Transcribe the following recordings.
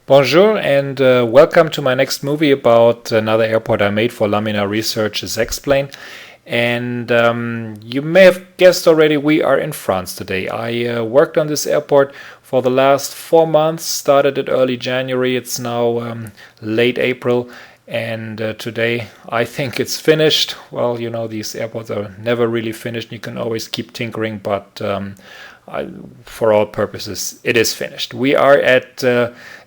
Bonjour and welcome to my next movie about another airport I made for Laminar Research, X-Plane. And you may have guessed already, we are in France today. I worked on this airport for the last 4 months, started it early January, it's now late April, and today I think it's finished. Well, you know, these airports are never really finished, you can always keep tinkering, but for all purposes, it is finished. We are at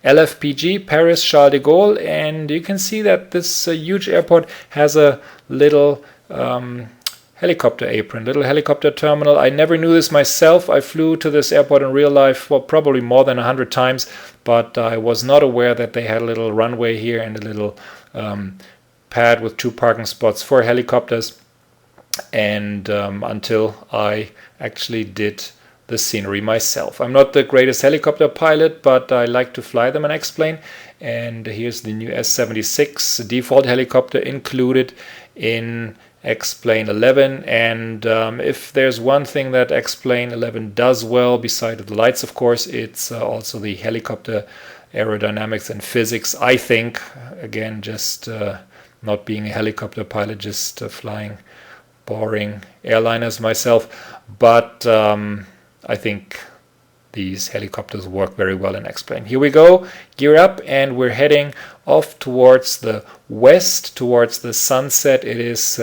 LFPG, Paris Charles de Gaulle, and you can see that this huge airport has a little helicopter apron, little helicopter terminal. I never knew this myself. I flew to this airport in real life, well, probably more than 100 times, but I was not aware that they had a little runway here and a little pad with 2 parking spots for helicopters. And until I actually did the scenery myself. I'm not the greatest helicopter pilot, but I like to fly them and X-Plane. And here's the new S-76 default helicopter included in X-Plane 11. And if there's one thing that X-Plane 11 does well, beside the lights, of course, it's also the helicopter aerodynamics and physics. I think, again, just not being a helicopter pilot, just flying boring airliners myself, but I think these helicopters work very well in X-Plane. Here we go, gear up, and we're heading off towards the west, towards the sunset. It is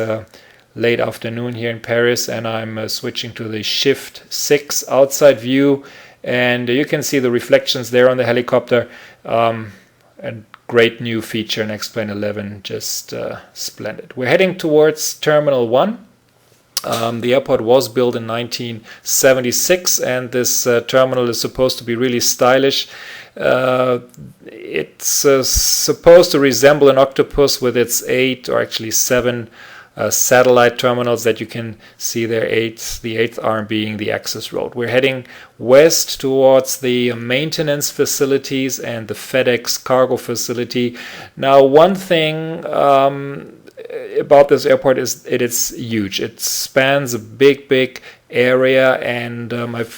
late afternoon here in Paris, and I'm switching to the Shift 6 outside view, and you can see the reflections there on the helicopter. A great new feature in X-Plane 11, just splendid. We're heading towards Terminal 1. The airport was built in 1976, and this terminal is supposed to be really stylish. It's supposed to resemble an octopus with its 8 or actually 7 satellite terminals that you can see there. The eighth arm being the access road. We're heading west towards the maintenance facilities and the FedEx cargo facility. Now, one thing about this airport is it is huge. It spans a big area, and I've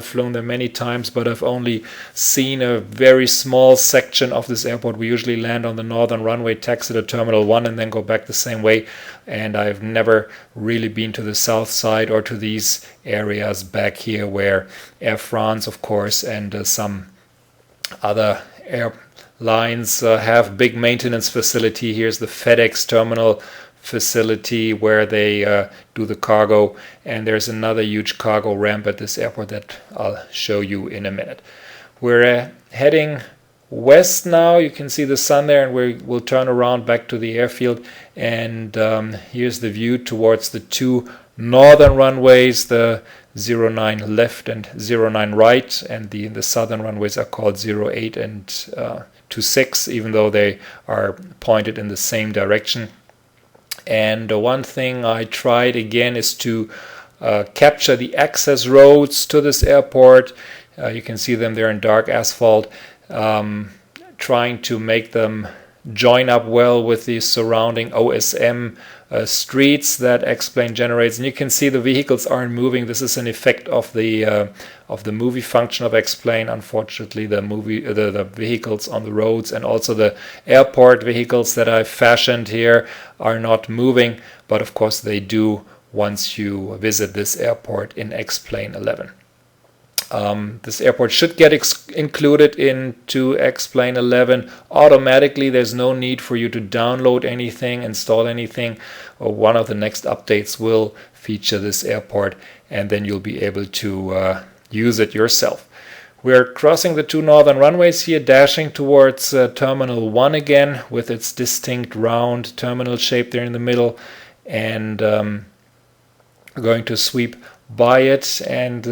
flown there many times, but I've only seen a very small section of this airport. We usually land on the northern runway, taxi to Terminal 1, and then go back the same way, and I've never really been to the south side or to these areas back here where Air France, of course, and some other airlines have big maintenance facility. Here's the FedEx terminal facility where they do the cargo, and there's another huge cargo ramp at this airport that I'll show you in a minute. We're heading west now. You can see the sun there, and we'll turn around back to the airfield, and here's the view towards the 2 northern runways, the 09 left and 09 right, and the southern runways are called 08 and 26, even though they are pointed in the same direction. And one thing I tried again is to capture the access roads to this airport. You can see them there in dark asphalt, trying to make them join up well with the surrounding OSM streets that X-Plane generates. And you can see the vehicles aren't moving. This is an effect of the movie function of X-Plane. Unfortunately, the vehicles on the roads and also the airport vehicles that I've fashioned here are not moving, but of course they do once you visit this airport in X-Plane 11. This airport should get included into X-Plane 11 automatically. There's no need for you to download anything, install anything. One of the next updates will feature this airport, and then you'll be able to use it yourself. We're crossing the 2 northern runways here, dashing towards Terminal 1 again with its distinct round terminal shape there in the middle, and going to sweep by it and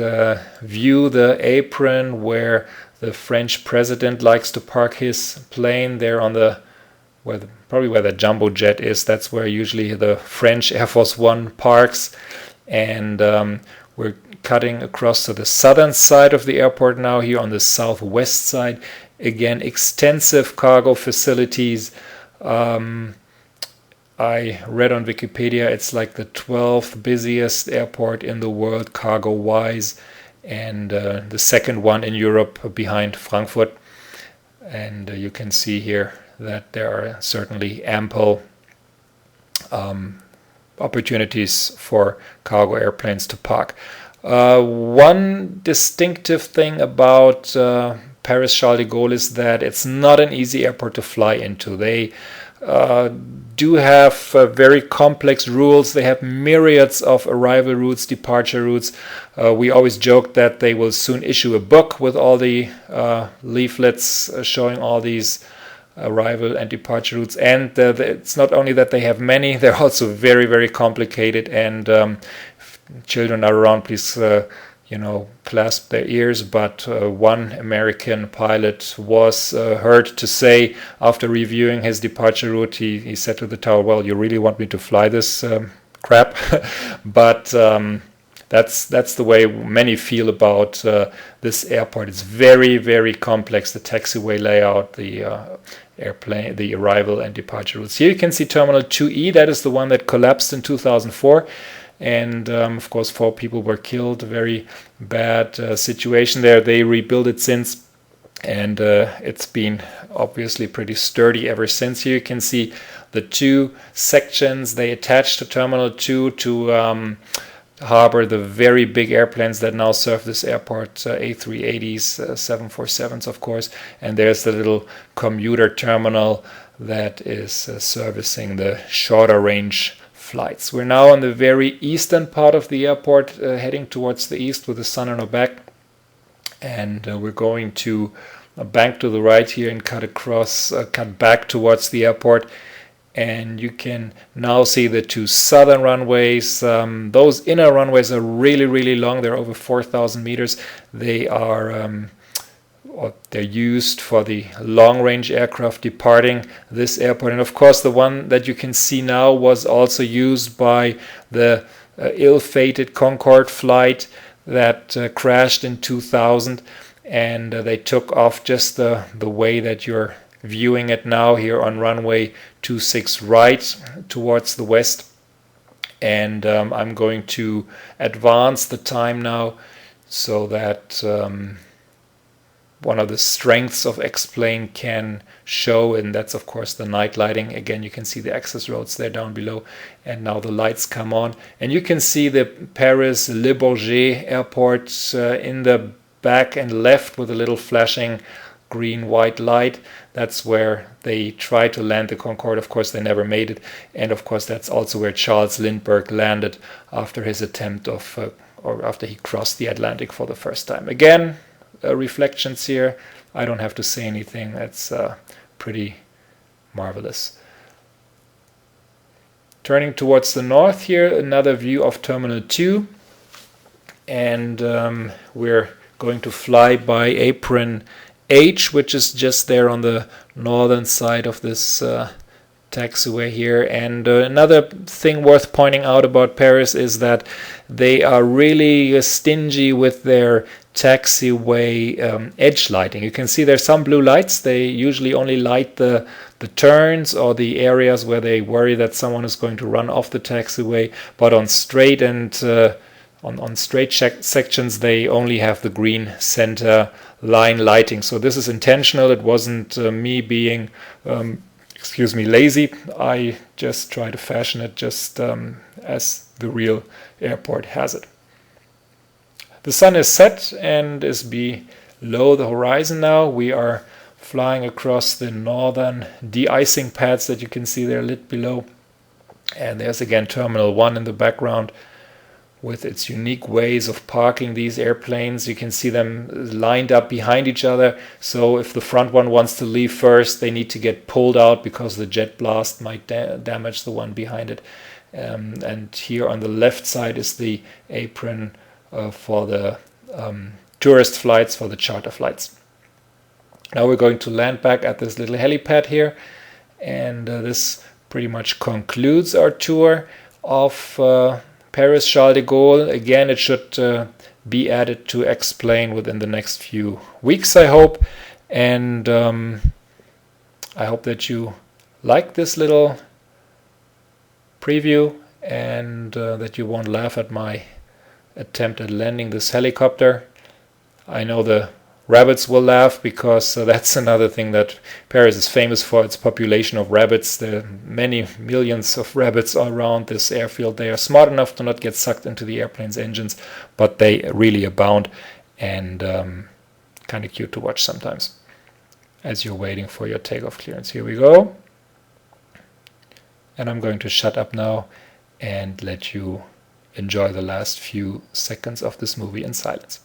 view the apron where the French president likes to park his plane there on probably where the jumbo jet is. That's where usually the French Air Force One parks. And we're cutting across to the southern side of the airport now, here on the southwest side. Again, extensive cargo facilities. I read on Wikipedia it's like the 12th busiest airport in the world cargo-wise, and the second one in Europe behind Frankfurt. And you can see here that there are certainly ample opportunities for cargo airplanes to park. One distinctive thing about Paris Charles de Gaulle is that it's not an easy airport to fly into. They do have very complex rules. They have myriads of arrival routes, departure routes. We always joke that they will soon issue a book with all the leaflets showing all these arrival and departure routes. And it's not only that they have many, they're also very, very complicated. And if children are around, please clasp their ears. But one American pilot was heard to say, after reviewing his departure route, he said to the tower, "Well, you really want me to fly this crap?" But that's the way many feel about this airport. It's very, very complex, the taxiway layout, the airplane, the arrival and departure routes. Here you can see Terminal 2E. That is the one that collapsed in 2004. And of course 4 people were killed. A very bad situation there. They rebuilt it since, and it's been obviously pretty sturdy ever since. Here you can see the 2 sections they attached to Terminal 2 to harbor the very big airplanes that now serve this airport, A380s, 747s of course. And there's the little commuter terminal that is servicing the shorter range flights. We're now on the very eastern part of the airport, heading towards the east with the sun on our back, and we're going to bank to the right here and cut back towards the airport. And you can now see the 2 southern runways. Those inner runways are really, really long. They're over 4,000 meters. They are they're used for the long-range aircraft departing this airport. And of course, the one that you can see now was also used by the ill-fated Concorde flight that crashed in 2000. And they took off just the way that you're viewing it now here on runway 26 right towards the west. And I'm going to advance the time now so that one of the strengths of X-Plane can show, and that's of course the night lighting. Again, you can see the access roads there down below, and now the lights come on, and you can see the Paris Le Bourget airport in the back and left with a little flashing green-white light. That's where they tried to land the Concorde. Of course, they never made it, and of course that's also where Charles Lindbergh landed after his attempt or after he crossed the Atlantic for the first time. Again, reflections here. I don't have to say anything. That's pretty marvelous. Turning towards the north here, another view of Terminal 2, and we're going to fly by apron H, which is just there on the northern side of this taxiway here. And another thing worth pointing out about Paris is that they are really stingy with their taxiway edge lighting. You can see there's some blue lights. They usually only light the turns or the areas where they worry that someone is going to run off the taxiway, but on straight and on straight sections they only have the green center line lighting. So this is intentional. It wasn't me being lazy. I just try to fashion it just as the real airport has it. The sun is set and is below the horizon now. We are flying across the northern de-icing pads that you can see there lit below. And there's again Terminal 1 in the background with its unique ways of parking these airplanes. You can see them lined up behind each other. So if the front one wants to leave first, they need to get pulled out because the jet blast might damage the one behind it. And here on the left side is the apron for the tourist flights, for the charter flights. Now we're going to land back at this little helipad here, and this pretty much concludes our tour of Paris Charles de Gaulle. Again, it should be added to X-Plane within the next few weeks, I hope. And I hope that you like this little preview and that you won't laugh at my attempt at landing this helicopter. I know the Rabbits will laugh because that's another thing that Paris is famous for, its population of rabbits. There are many millions of rabbits all around this airfield. They are smart enough to not get sucked into the airplane's engines, but they really abound, and kind of cute to watch sometimes as you're waiting for your takeoff clearance. Here we go. And I'm going to shut up now and let you enjoy the last few seconds of this movie in silence.